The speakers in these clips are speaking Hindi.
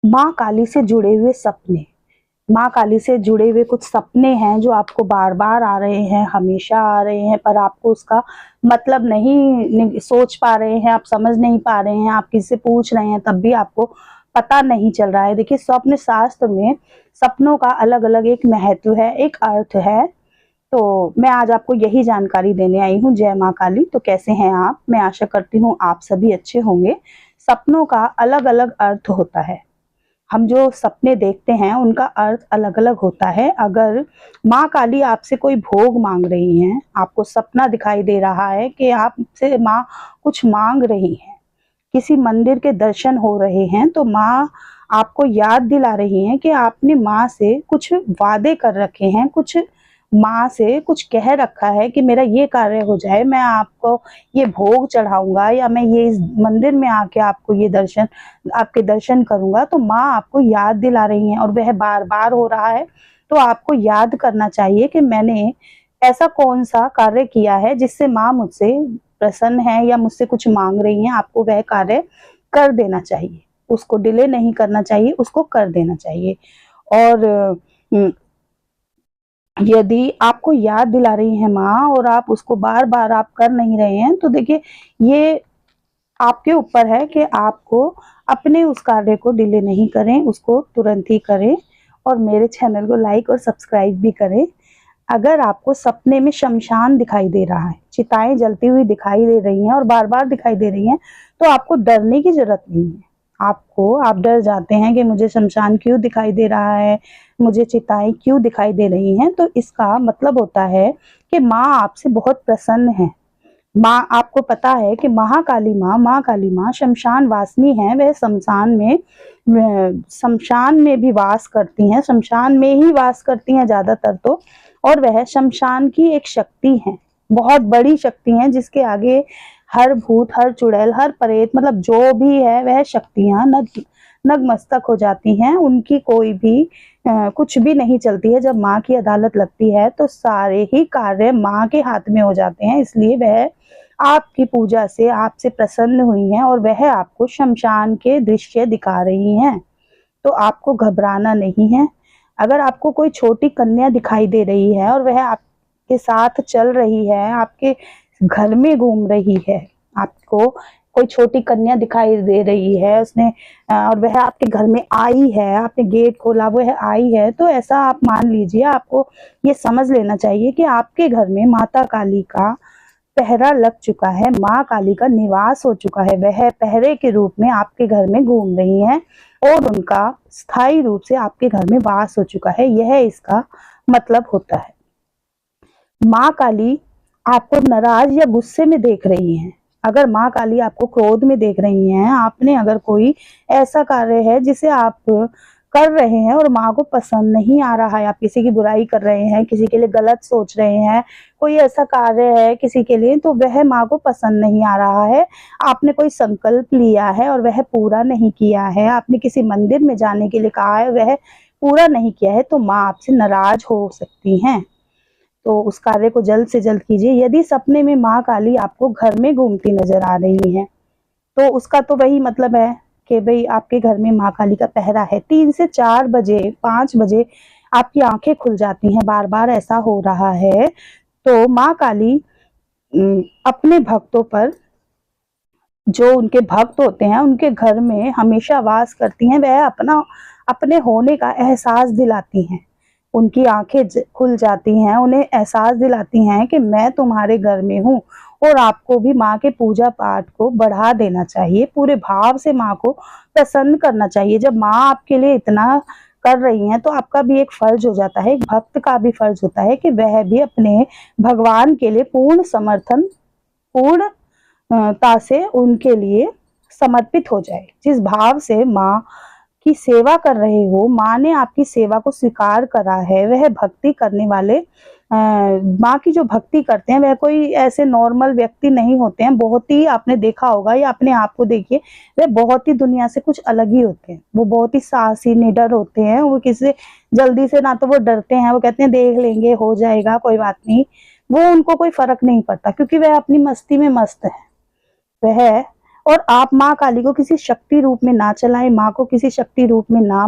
माँ काली से जुड़े हुए सपने। माँ काली से जुड़े हुए कुछ सपने हैं जो आपको बार बार आ रहे हैं, हमेशा आ रहे हैं, पर आपको उसका मतलब नहीं सोच पा रहे हैं, आप समझ नहीं पा रहे हैं, आप किसी से पूछ रहे हैं तब भी आपको पता नहीं चल रहा है। देखिए, स्वप्न शास्त्र में सपनों का अलग अलग एक महत्व है, एक अर्थ है। तो मैं आज आपको यही जानकारी देने आई हूँ। जय माँ काली। तो कैसे हैं आप? मैं आशा करती हूँ आप सभी अच्छे होंगे। सपनों का अलग अलग अर्थ होता है। हम जो सपने देखते हैं उनका अर्थ अलग अलग होता है। अगर माँ काली आपसे कोई भोग मांग रही हैं, आपको सपना दिखाई दे रहा है कि आपसे माँ कुछ मांग रही हैं, किसी मंदिर के दर्शन हो रहे हैं, तो माँ आपको याद दिला रही हैं कि आपने माँ से कुछ वादे कर रखे हैं, कुछ माँ से कुछ कह रखा है कि मेरा ये कार्य हो जाए, मैं आपको ये भोग चढ़ाऊंगा, या मैं ये इस मंदिर में आके आपको ये दर्शन, आपके दर्शन करूंगा। तो माँ आपको याद दिला रही हैं और वह बार बार हो रहा है। तो आपको याद करना चाहिए कि मैंने ऐसा कौन सा कार्य किया है जिससे माँ मुझसे प्रसन्न है या मुझसे कुछ मांग रही हैं। आपको वह कार्य कर देना चाहिए, उसको डिले नहीं करना चाहिए, उसको कर देना चाहिए। और यदि आपको याद दिला रही है माँ और आप उसको बार बार आप कर नहीं रहे हैं, तो देखिए, ये आपके ऊपर है कि आपको अपने उस कार्य को डिले नहीं करें, उसको तुरंत ही करें। और मेरे चैनल को लाइक और सब्सक्राइब भी करें। अगर आपको सपने में शमशान दिखाई दे रहा है, चिताएं जलती हुई दिखाई दे रही हैं और बार बार दिखाई दे रही हैं, तो आपको डरने की जरूरत नहीं है। आप डर जाते हैं कि मुझे शमशान क्यों दिखाई दे रहा है, मुझे चिताएं क्यों दिखाई दे रही हैं, तो इसका मतलब होता है कि माँ आपसे बहुत प्रसन्न है। माँ, आपको पता है कि महाकाली माँ, माँ काली माँ शमशान वासिनी है। वह शमशान में भी वास करती हैं, शमशान में ही वास करती हैं ज्यादातर तो। और वह शमशान की एक शक्ति है, बहुत बड़ी शक्ति है, जिसके आगे हर भूत, हर चुड़ैल, हर प्रेत, मतलब जो भी है वह शक्तियां नतमस्तक हो जाती हैं। उनकी कोई भी कुछ भी नहीं चलती है। जब माँ की अदालत लगती है तो सारे ही कार्य माँ के हाथ में हो जाते हैं। इसलिए वह आपकी पूजा से आपसे प्रसन्न हुई हैं और वह आपको शमशान के दृश्य दिखा रही हैं। तो आपको घबराना नहीं है। अगर आपको कोई छोटी कन्या दिखाई दे रही है और वह आपके साथ चल रही है, आपके घर में घूम रही है, आपको कोई छोटी कन्या दिखाई दे रही है, उसने और वह आपके घर में आई है, आपने गेट खोला, वह आई है, तो ऐसा आप मान लीजिए, आपको ये समझ लेना चाहिए कि आपके घर में माता काली का पहरा लग चुका है, माँ काली का निवास हो चुका है। वह पहरे के रूप में आपके घर में घूम रही हैं और उनका स्थायी रूप से आपके घर में वास हो चुका है। यह इसका मतलब होता है। माँ काली आपको नाराज या गुस्से में देख रही हैं। अगर माँ काली आपको क्रोध में देख रही हैं, आपने अगर कोई ऐसा कार्य है जिसे आप कर रहे हैं और माँ को पसंद नहीं आ रहा है, आप किसी की बुराई कर रहे हैं, किसी के लिए गलत सोच रहे हैं, कोई ऐसा कार्य है किसी के लिए, तो वह माँ को पसंद नहीं आ रहा है, आपने कोई संकल्प लिया है और वह पूरा नहीं किया है, आपने किसी मंदिर में जाने के लिए कहा है, वह पूरा नहीं किया है, तो माँ आपसे नाराज हो सकती हैं। तो उस कार्य को जल्द से जल्द कीजिए। यदि सपने में माँ काली आपको घर में घूमती नजर आ रही है, तो उसका तो वही मतलब है कि भाई आपके घर में माँ काली का पहरा है। 3 से 4 बजे, 5 बजे आपकी आंखें खुल जाती हैं, बार बार ऐसा हो रहा है, तो माँ काली अपने भक्तों पर, जो उनके भक्त होते हैं, उनके घर में हमेशा वास करती हैं। वह अपने होने का एहसास दिलाती हैं। उनकी आंखें खुल जाती हैं, उन्हें एहसास दिलाती हैं कि मैं तुम्हारे घर में हूँ। और आपको भी माँ के पूजा पाठ को बढ़ा देना चाहिए, पूरे भाव से माँ को प्रसन्न करना चाहिए। जब माँ आपके लिए इतना कर रही हैं, तो आपका भी एक फर्ज हो जाता है, एक भक्त का भी फर्ज होता है कि वह भी अपने भगवान के लिए पूर्ण समर्थन, पूर्ण ता से उनके लिए समर्पित हो जाए। जिस भाव से माँ की सेवा कर रहे हो, माँ ने आपकी सेवा को स्वीकार करा है, वह भक्ति करने वाले, माँ की जो भक्ति करते हैं वह कोई ऐसे नॉर्मल व्यक्ति नहीं होते हैं। बहुत ही, आपने देखा होगा या अपने आप को देखिए, वह बहुत ही दुनिया से कुछ अलग ही होते हैं। वो बहुत ही साहसी, निडर होते हैं। वो किसी जल्दी से, ना तो वो डरते हैं, वो कहते हैं देख लेंगे, हो जाएगा, कोई बात नहीं। वो, उनको कोई फर्क नहीं पड़ता, क्योंकि वह अपनी मस्ती में मस्त है। वह और आप माँ काली को किसी शक्ति रूप में ना चलाएं, माँ को किसी शक्ति रूप में ना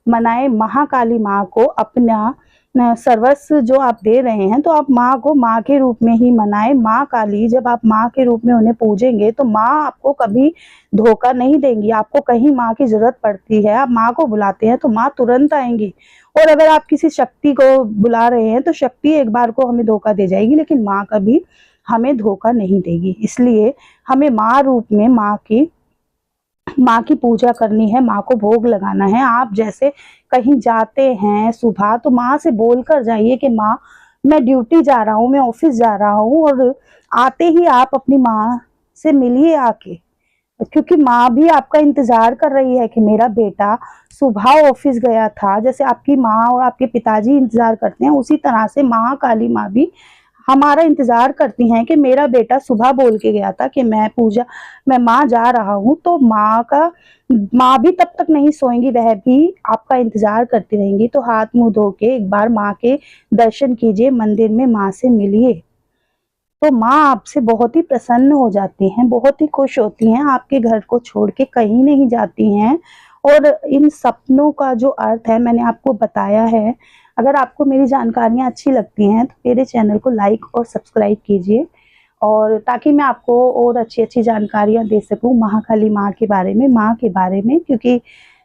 मनाएं। महाकाली माँ को अपना सर्वस्व जो आप दे रहे हैं, तो आप माँ को माँ के रूप में ही मनाएं। माँ काली, जब आप माँ के रूप में उन्हें पूजेंगे तो माँ आपको कभी धोखा नहीं देंगी। आपको कहीं माँ की जरूरत पड़ती है, आप माँ को बुलाते हैं तो माँ तुरंत आएंगी। और अगर आप किसी शक्ति को बुला रहे हैं तो शक्ति एक बार को हमें धोखा दे जाएगी, लेकिन माँ कभी हमें धोखा नहीं देगी। इसलिए हमें माँ रूप में माँ की पूजा करनी है, माँ को भोग लगाना है। आप जैसे कहीं जाते हैं सुबह, तो माँ से बोल कर जाइए कि माँ, मैं ड्यूटी जा रहा हूँ, मैं ऑफिस जा रहा हूँ, और आते ही आप अपनी माँ से मिलिए आके, क्योंकि माँ भी आपका इंतजार कर रही है कि मेरा बेटा सुबह ऑफिस गया था। जैसे आपकी माँ और आपके पिताजी इंतजार करते हैं, उसी तरह से माँ काली माँ भी हमारा इंतजार करती हैं कि मेरा बेटा सुबह बोल के गया था कि मैं माँ जा रहा हूँ। तो माँ भी तब तक नहीं सोएंगी, वह भी आपका इंतजार करती रहेंगी। तो हाथ मुंह धो के एक बार माँ के दर्शन कीजिए, मंदिर में माँ से मिलिए, तो माँ आपसे बहुत ही प्रसन्न हो जाती हैं, बहुत ही खुश होती हैं, आपके घर को छोड़ के कहीं नहीं जाती हैं। और इन सपनों का जो अर्थ है मैंने आपको बताया है। अगर आपको मेरी जानकारियाँ अच्छी लगती हैं तो मेरे चैनल को लाइक और सब्सक्राइब कीजिए, और ताकि मैं आपको और अच्छी जानकारियाँ दे सकूं महाकाली माँ के बारे में, क्योंकि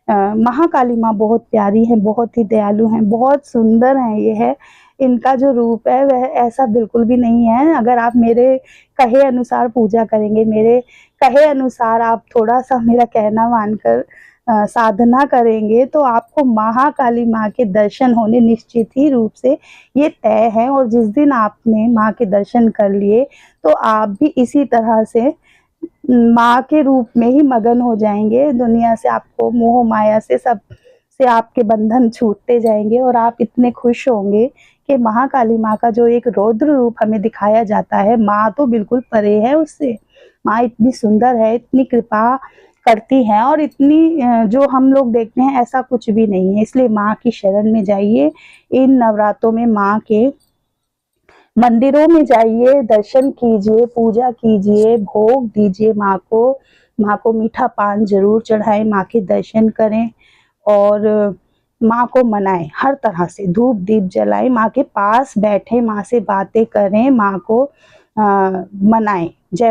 महाकाली माँ बहुत प्यारी है, बहुत ही दयालु हैं, बहुत सुंदर हैं। ये है इनका जो रूप है वह ऐसा बिल्कुल भी नहीं है। अगर आप मेरे कहे अनुसार पूजा करेंगे, मेरे कहे अनुसार आप थोड़ा सा मेरा कहना मानकर साधना करेंगे, तो आपको महाकाली माँ के दर्शन होने निश्चित ही रूप से ये तय है। और जिस दिन आपने माँ के दर्शन कर लिए तो आप भी इसी तरह से माँ के रूप में ही मगन हो जाएंगे। दुनिया से, आपको मोह माया से, सब से आपके बंधन छूटते जाएंगे, और आप इतने खुश होंगे कि महाकाली माँ का जो एक रौद्र रूप हमें दिखाया जाता है, माँ तो बिल्कुल परे है उससे। माँ इतनी सुंदर है, इतनी कृपा करती हैं, और इतनी जो हम लोग देखते हैं ऐसा कुछ भी नहीं है। इसलिए माँ की शरण में जाइए, इन नवरात्रों में माँ के मंदिरों में जाइए, दर्शन कीजिए, पूजा कीजिए, भोग दीजिए माँ को मीठा पान जरूर चढ़ाएं, माँ के दर्शन करें, और माँ को मनाएं, हर तरह से धूप दीप जलाएं, माँ के पास बैठे, माँ से बातें करें, माँ को मनाएं। जय